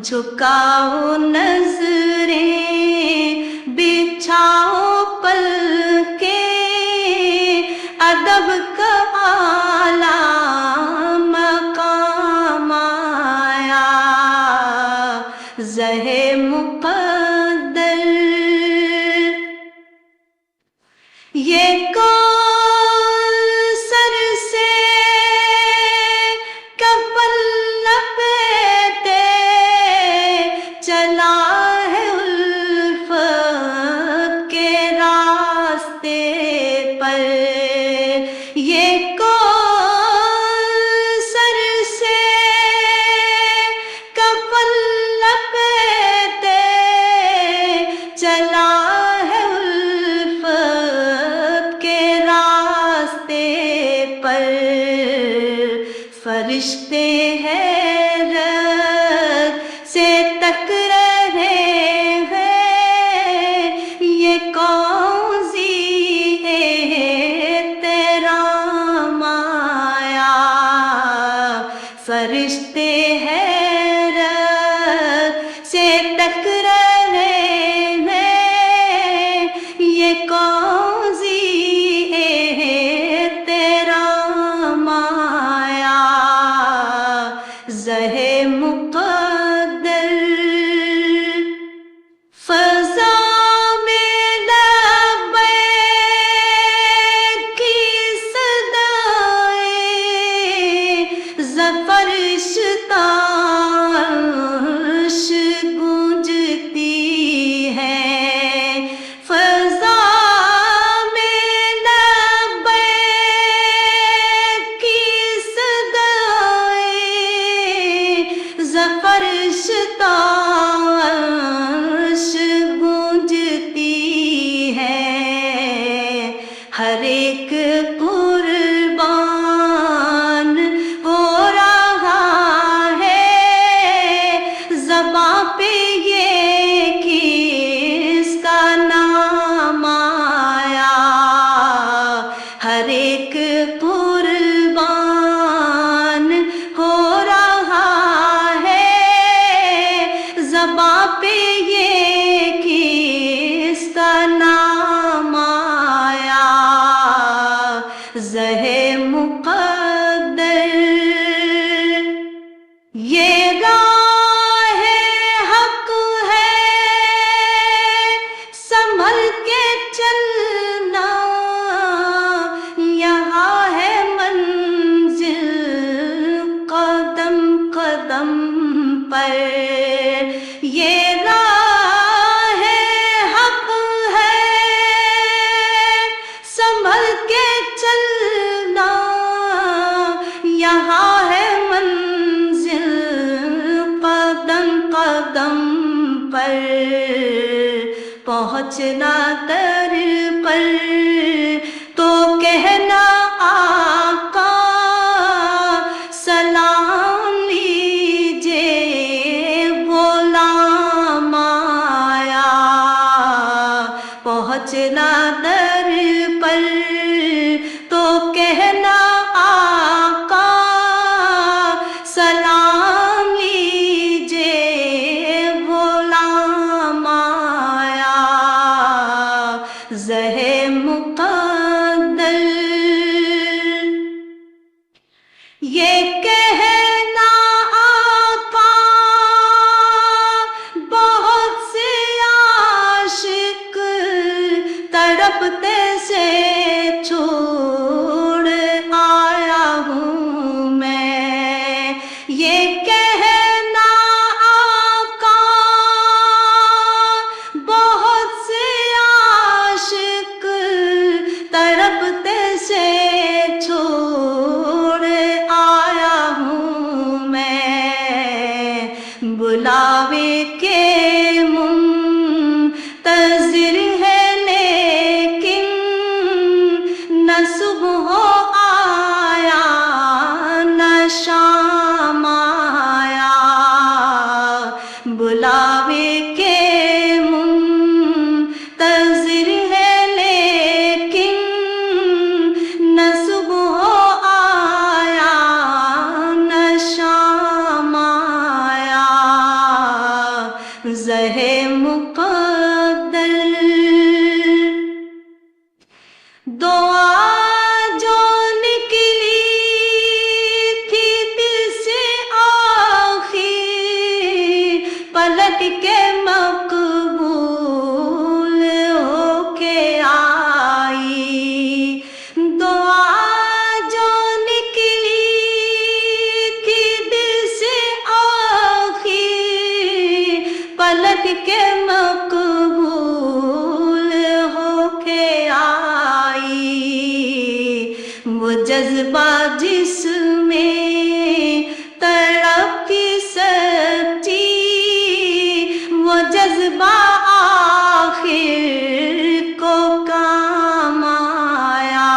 جھکاؤ نظریں بچھاؤ پلکیں ادب کا اعلیٰ مقام آیا زہ مقدر یہ کوثر سے کفن لپیٹے چلا ہے الفت کے راستے پر یہ کوثر سے کفن لپیٹے چلا ہے الفت کے راستے پر فرشتے حیرت سے تک رہے ہیں یہ کون سی تیرا مایا فرشتے حیرت سے تک رہے ہیں یہ کون سی تیرا مایا زہ مقدر فضا میں لبیک کی صدائیں زفرش تاش گونجتی ہے فضا میں لبیک کی صدائیں زفرش تاش گونجتی ہے ہر ایک قربان ہو رہا ہے زباں پہ یہ کس کا نام آیا ہر ایک قربان ہو رہا ہے زباں پہ یہ کس کا نام آیا زہ مقدر یہ راہ حق ہے سنبھل کے چلنا یہاں ہے منزل قدم قدم پر یہ راہ حق ہے سنبھل کے چلنا یہاں ہے منزل قدم قدم پر پہنچنا در پر تو کہنا آقا سلام لیجے غلام آیا پہنچنا در پر تو کہنا آقا سلام لیجے غلام آیا زہ مقدر شام آیا، بلاوے کے منتظر ہے لیکن نہ صبح آیا نہ شام آیا، زہے مقدر دعا جو نکلی تھی دل سے آخر، پلٹ کے مقبول ہو کے آئی، دعا جو نکلی تھی دل سے آخر، پلٹ کے مقبول ہو کے آئی، وہ جذبہ جس میں تڑپ کی سچی، وہ جذبہ آخر کو کام آیا،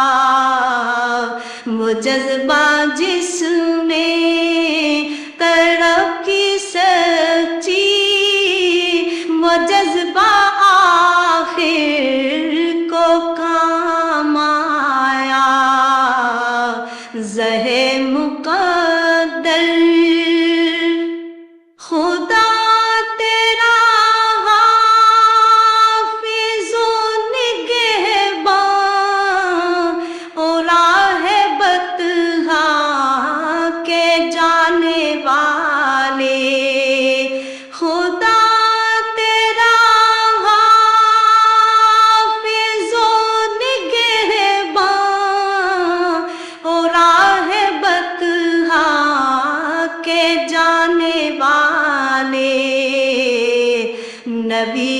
وہ جذبہ جس میں تڑپ کی سچی، وہ جذبہ آخر کو کام آیا، زہے مقدر خدا تیرا حافظ و نگہباں، اور راہ بطحا کے جانے والے، خدا تیرا حافظ و نگہباں، اور راہ بطحا کے جانے والے، نبی